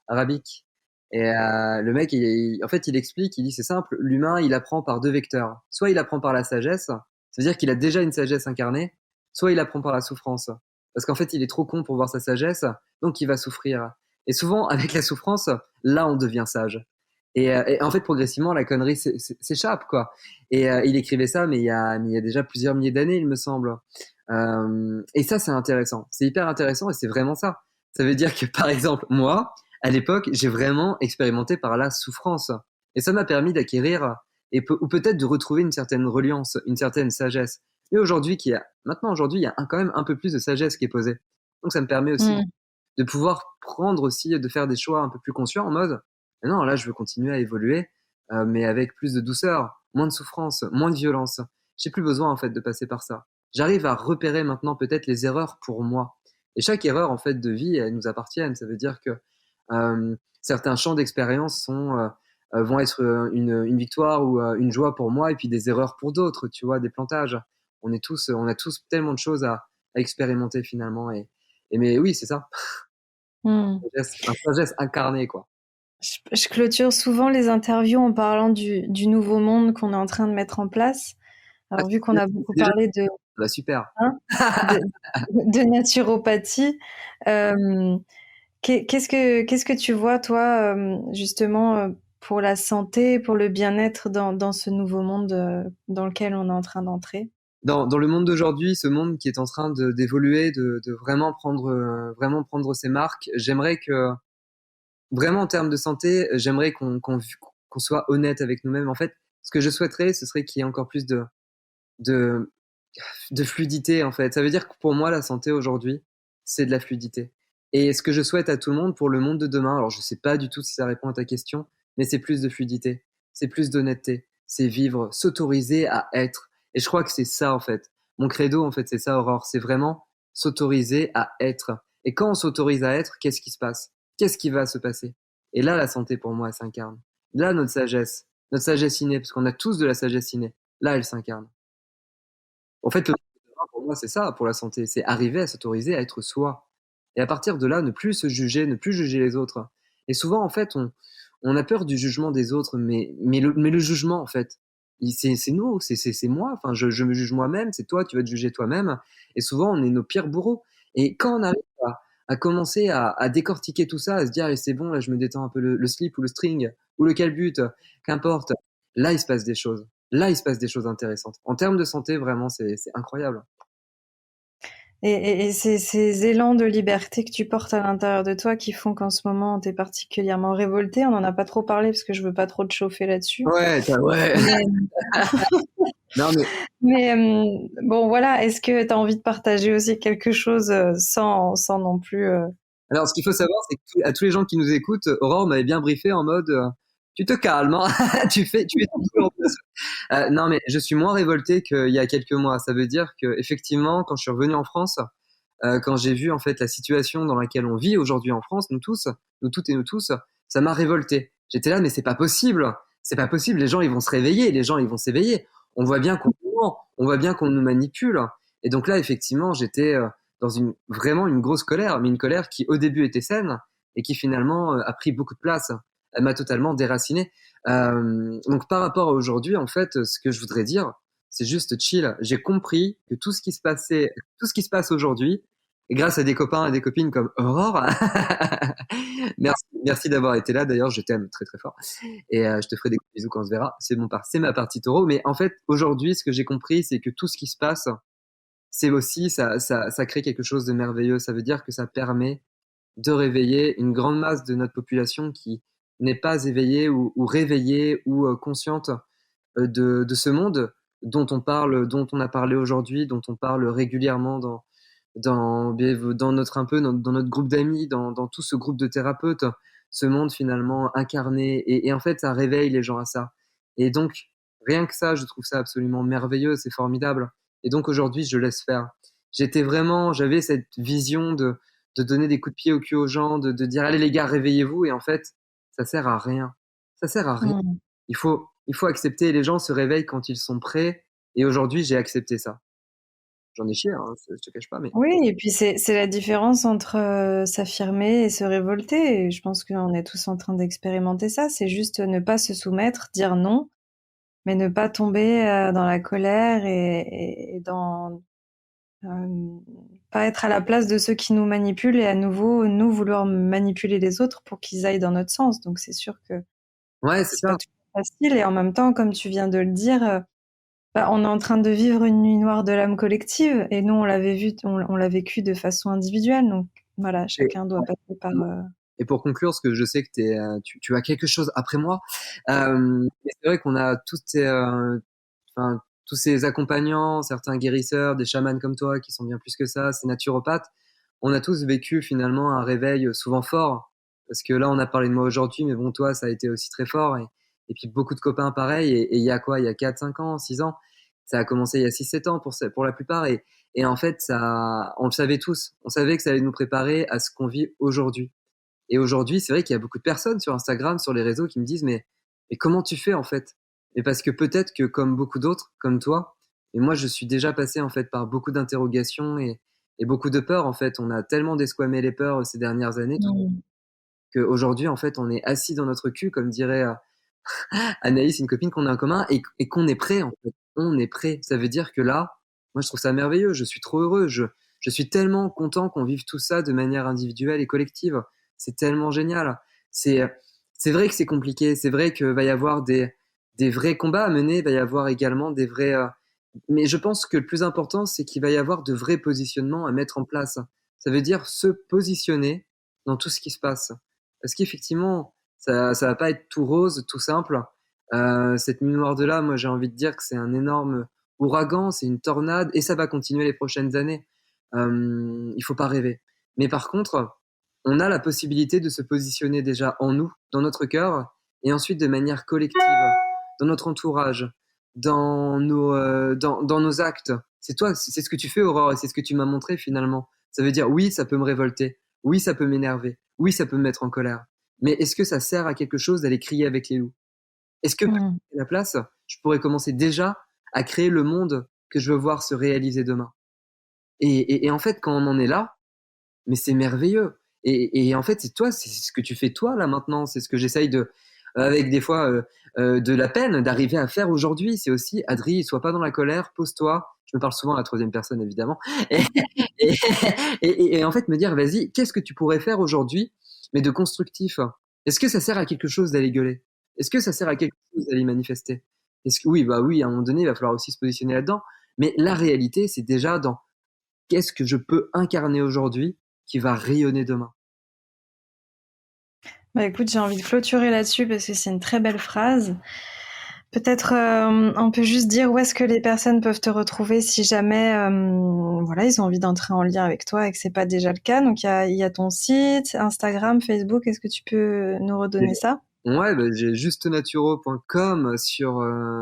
arabique. Et le mec, en fait, il explique, il dit, c'est simple, l'humain, il apprend par deux vecteurs. Soit il apprend par la sagesse, ça veut dire qu'il a déjà une sagesse incarnée, soit il apprend par la souffrance. Parce qu'en fait, il est trop con pour voir sa sagesse, donc il va souffrir. Et souvent, avec la souffrance, là, on devient sage. Et en fait, progressivement, la connerie s'échappe, quoi. Et il écrivait ça, mais il y a déjà plusieurs milliers d'années, il me semble. Et ça, c'est intéressant. C'est hyper intéressant et c'est vraiment ça. Ça veut dire que, par exemple, moi, à l'époque, j'ai vraiment expérimenté par la souffrance. Et ça m'a permis d'acquérir ou peut-être de retrouver une certaine reliance, une certaine sagesse. Mais maintenant, aujourd'hui, il y a quand même un peu plus de sagesse qui est posée. Donc, ça me permet aussi Mm. de pouvoir prendre aussi, de faire des choix un peu plus conscients en mode, non, là, je veux continuer à évoluer, mais avec plus de douceur, moins de souffrance, moins de violence. J'ai plus besoin, en fait, de passer par ça. J'arrive à repérer maintenant peut-être les erreurs pour moi. Et chaque erreur, en fait, de vie, elle nous appartient. Ça veut dire que certains champs d'expérience vont être une victoire ou une joie pour moi, et puis des erreurs pour d'autres, tu vois, des plantages. On a tous tellement de choses à expérimenter finalement. Mais oui, c'est ça. Mm. Un sagesse incarnée, quoi. Je clôture souvent les interviews en parlant du nouveau monde qu'on est en train de mettre en place. Ah, Alors, vu qu'on a beaucoup c'est déjà parlé de, bah, super. hein, de, de naturopathie, euh, qu'est-ce que tu vois, toi, justement, pour la santé, pour le bien-être dans ce nouveau monde dans lequel on est en train d'entrer? Dans le monde d'aujourd'hui, ce monde qui est en train d'évoluer, de vraiment prendre ses marques, j'aimerais que, vraiment en termes de santé, j'aimerais qu'on soit honnête avec nous-mêmes. En fait, ce que je souhaiterais, ce serait qu'il y ait encore plus de, de fluidité, en fait. Ça veut dire que pour moi, la santé aujourd'hui, c'est de la fluidité. Et ce que je souhaite à tout le monde pour le monde de demain, alors je sais pas du tout si ça répond à ta question, mais c'est plus de fluidité, c'est plus d'honnêteté, c'est vivre, s'autoriser à être. Et je crois que c'est ça, en fait. Mon credo, en fait, c'est ça, Aurore. C'est vraiment s'autoriser à être. Et quand on s'autorise à être, qu'est-ce qui se passe? Qu'est-ce qui va se passer? Et là, la santé, pour moi, elle s'incarne. Là, notre sagesse innée, parce qu'on a tous de la sagesse innée, là, elle s'incarne. En fait, pour moi, c'est ça, pour la santé, c'est arriver à s'autoriser à être soi. Et à partir de là, ne plus se juger, ne plus juger les autres. Et souvent, en fait, on a peur du jugement des autres, mais le jugement, en fait, c'est nous, c'est moi. Enfin, je me juge moi-même, c'est toi, tu vas te juger toi-même. Et souvent, on est nos pires bourreaux. Et quand on arrive à commencer à décortiquer tout ça, à se dire, allez, c'est bon, là, je me détends un peu le slip ou le string ou le calbut, qu'importe, là, il se passe des choses. Là, il se passe des choses intéressantes. En termes de santé, vraiment, c'est incroyable. Et ces élans de liberté que tu portes à l'intérieur de toi qui font qu'en ce moment, tu es particulièrement révolté. On n'en a pas trop parlé parce que je veux pas trop te chauffer là-dessus. Ouais, ouais. Mais, Non, mais bon, voilà, est-ce que tu as envie de partager aussi quelque chose sans non plus... alors, ce qu'il faut savoir, c'est que à tous les gens qui nous écoutent, Aurore m'avait bien briefé en mode, tu te calmes, hein, tu es toujours en place. Non, mais je suis moins révolté qu'il y a quelques mois. Ça veut dire que, effectivement, quand je suis revenu en France, quand j'ai vu en fait la situation dans laquelle on vit aujourd'hui en France, nous tous, nous toutes et nous tous, ça m'a révolté. J'étais là, mais c'est pas possible. C'est pas possible. Les gens, ils vont se réveiller. Les gens, ils vont s'éveiller. On voit bien qu'on nous ment. On voit bien qu'on nous manipule. Et donc là, effectivement, j'étais dans vraiment une grosse colère, mais une colère qui au début était saine et qui finalement a pris beaucoup de place. Elle m'a totalement déraciné. Donc par rapport à aujourd'hui, en fait, ce que je voudrais dire, c'est juste chill. J'ai compris que tout ce qui se passe aujourd'hui, et grâce à des copains et des copines comme Aurore, merci d'avoir été là. D'ailleurs, je t'aime très très fort. Et je te ferai des gros bisous quand on se verra. C'est ma partie taureau. Mais en fait, aujourd'hui, ce que j'ai compris, c'est que tout ce qui se passe, c'est aussi, ça crée quelque chose de merveilleux. Ça veut dire que ça permet de réveiller une grande masse de notre population qui n'est pas éveillée ou réveillée ou consciente de ce monde dont on parle, dont on a parlé aujourd'hui, dont on parle régulièrement dans notre un peu dans notre groupe d'amis, dans tout ce groupe de thérapeutes, ce monde finalement incarné. Et en fait, ça réveille les gens à ça. Et donc, rien que ça, je trouve ça absolument merveilleux, c'est formidable. Et donc aujourd'hui, je laisse faire. J'avais cette vision de donner des coups de pied au cul aux gens, de dire allez les gars, réveillez-vous. Et en fait, ça sert à rien. Ça sert à rien. Mmh. Il faut accepter. Les gens se réveillent quand ils sont prêts. Et aujourd'hui, j'ai accepté ça. J'en ai chié, hein, je te cache pas, mais Oui, et puis c'est la différence entre s'affirmer et se révolter. Et je pense qu'on est tous en train d'expérimenter ça. C'est juste ne pas se soumettre, dire non, mais ne pas tomber dans la colère et dans pas être à la place de ceux qui nous manipulent et à nouveau nous vouloir manipuler les autres pour qu'ils aillent dans notre sens. Donc c'est sûr que ouais, c'est c'est pas ça. toujours facile. Et en même temps, comme tu viens de le dire, bah, on est en train de vivre une nuit noire de l'âme collective et nous on l'a vécu de façon individuelle. Donc voilà, Et, chacun doit passer par. et pour conclure, parce que je sais que tu as quelque chose après moi, mais c'est vrai qu'on a enfin, tous ces accompagnants, certains guérisseurs, des chamans comme toi qui sont bien plus que ça, ces naturopathes. On a tous vécu finalement un réveil souvent fort, parce que là on a parlé de moi aujourd'hui, mais bon toi ça a été aussi très fort, et puis beaucoup de copains pareil, et il y a quoi, il y a 4, 5 ans, 6 ans, ça a commencé il y a 6, 7 ans pour la plupart, et en fait ça, on le savait tous, on savait que ça allait nous préparer à ce qu'on vit aujourd'hui. Et aujourd'hui, c'est vrai qu'il y a beaucoup de personnes sur Instagram, sur les réseaux qui me disent mais comment tu fais en fait? Et parce que peut-être que comme beaucoup d'autres, comme toi, et moi je suis déjà passé en fait par beaucoup d'interrogations et beaucoup de peurs en fait. On a tellement desquamé les peurs ces dernières années Mmh. qu'aujourd'hui en fait on est assis dans notre cul, comme dirait Anaïs, une copine qu'on a en commun, et qu'on est prêt en fait. On est prêt. Ça veut dire que là, moi je trouve ça merveilleux. Je suis trop heureux. Je suis tellement content qu'on vive tout ça de manière individuelle et collective. C'est tellement génial. C'est, c'est vrai que c'est compliqué. C'est vrai qu'il va y avoir des vrais combats à mener. Il va y avoir également des vrais. Mais je pense que le plus important, c'est qu'il va y avoir de vrais positionnements à mettre en place. Ça veut dire se positionner dans tout ce qui se passe. Parce qu'effectivement, ça va pas être tout rose, tout simple. Cette nuit noire de là, moi j'ai envie de dire que c'est un énorme ouragan, c'est une tornade, et ça va continuer les prochaines années. Il faut pas rêver. Mais par contre, on a la possibilité de se positionner déjà en nous, dans notre cœur, et ensuite de manière collective, dans notre entourage, dans nos actes. C'est toi, c'est ce que tu fais, Aurore, et c'est ce que tu m'as montré finalement. Ça veut dire oui, ça peut me révolter, oui, ça peut m'énerver, oui, ça peut me mettre en colère. Mais est-ce que ça sert à quelque chose d'aller crier avec les loups? Est-ce que à Mmh. la place, je pourrais commencer déjà à créer le monde que je veux voir se réaliser demain? Et en fait, quand on en est là, mais c'est merveilleux. Et en fait, c'est toi, c'est ce que tu fais toi là maintenant. C'est ce que j'essaye avec des fois de la peine, d'arriver à faire aujourd'hui. C'est aussi, Adri, sois pas dans la colère, pose-toi. Je me parle souvent à la troisième personne, évidemment. Et, et, et en fait, me dire, vas-y, qu'est-ce que tu pourrais faire aujourd'hui, mais de constructif? Est-ce que ça sert à quelque chose d'aller gueuler? Est-ce que ça sert à quelque chose d'aller manifester? Est-ce que oui, bah oui, à un moment donné, il va falloir aussi se positionner là-dedans. Mais la réalité, c'est déjà dans qu'est-ce que je peux incarner aujourd'hui qui va rayonner demain? Bah écoute, j'ai envie de clôturer là-dessus parce que c'est une très belle phrase. Peut-être on peut juste dire où est-ce que les personnes peuvent te retrouver si jamais voilà, ils ont envie d'entrer en lien avec toi et que c'est pas déjà le cas. Donc il y a ton site, Instagram, Facebook. Est-ce que tu peux nous redonner ça? Ouais, bah, j'ai justenaturaux.com sur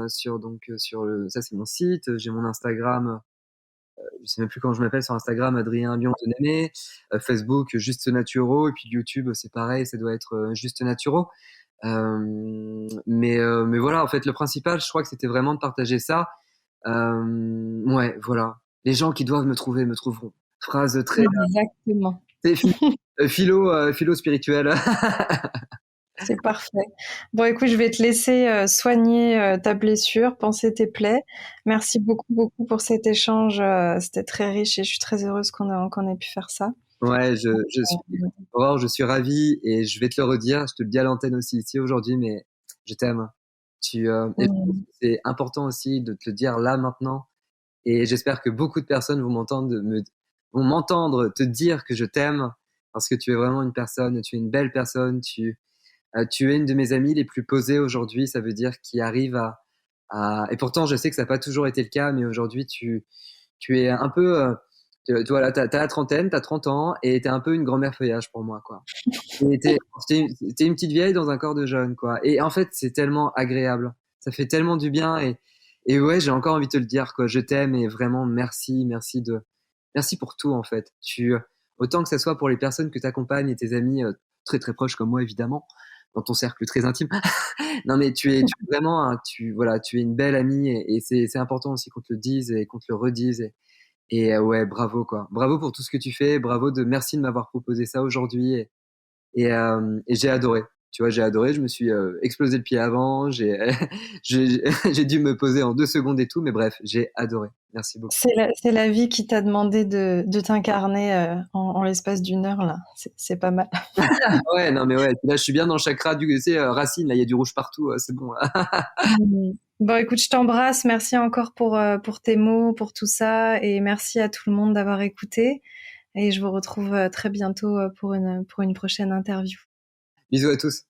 ça c'est mon site, j'ai mon Instagram, je sais même plus comment je m'appelle sur Instagram, Adrien Lyon Denaimé, Facebook Juste Naturaux, et puis YouTube c'est pareil, ça doit être Juste Naturaux. Mais voilà, en fait le principal, je crois que c'était vraiment de partager ça. Ouais, voilà. Les gens qui doivent me trouver me trouveront. Phrase très Exactement. c'est philo spirituel. C'est parfait. Bon, écoute, je vais te laisser soigner ta blessure, panser tes plaies. Merci beaucoup, beaucoup pour cet échange. C'était très riche et je suis très heureuse qu'on ait pu faire ça. Ouais, Aurore, je suis ravi, et je vais te le redire, je te le dis à l'antenne aussi ici aujourd'hui, mais je t'aime. Et je pense Mm. que c'est important aussi de te le dire là maintenant, et j'espère que beaucoup de personnes vont m'entendre te dire que je t'aime, parce que tu es vraiment une personne, tu es une belle personne, tu es une de mes amies les plus posées aujourd'hui, ça veut dire qui arrive et pourtant je sais que ça n'a pas toujours été le cas, mais aujourd'hui tu es un peu Tu vois, là, t'as la trentaine, t'as 30 ans, et t'es un peu une grand-mère feuillage pour moi, quoi. Et t'es une petite vieille dans un corps de jeune, quoi. Et en fait, c'est tellement agréable. Ça fait tellement du bien. Et ouais, j'ai encore envie de te le dire, quoi. Je t'aime et vraiment merci, merci pour tout, en fait. Autant que ça soit pour les personnes que t'accompagnes et tes amis très très proches comme moi, évidemment, dans ton cercle très intime. Non, mais tu es vraiment, voilà, tu es une belle amie et c'est important aussi qu'on te le dise et qu'on te le redise. Ouais, bravo, quoi. Bravo pour tout ce que tu fais. Merci de m'avoir proposé ça aujourd'hui. Et j'ai adoré. Tu vois, j'ai adoré. Je me suis explosé le pied avant. J'ai dû me poser en 2 secondes et tout. Mais bref, j'ai adoré. Merci beaucoup. C'est la vie qui t'a demandé de t'incarner en l'espace d'une heure, là. C'est pas mal. Ouais, non, mais ouais. Là, je suis bien dans le chakra tu sais, racine. Là, il y a du rouge partout. C'est bon, là. Mm. Bon, écoute, je t'embrasse. Merci encore pour tes mots, pour tout ça. Et merci à tout le monde d'avoir écouté. Et je vous retrouve très bientôt pour une prochaine interview. Bisous à tous.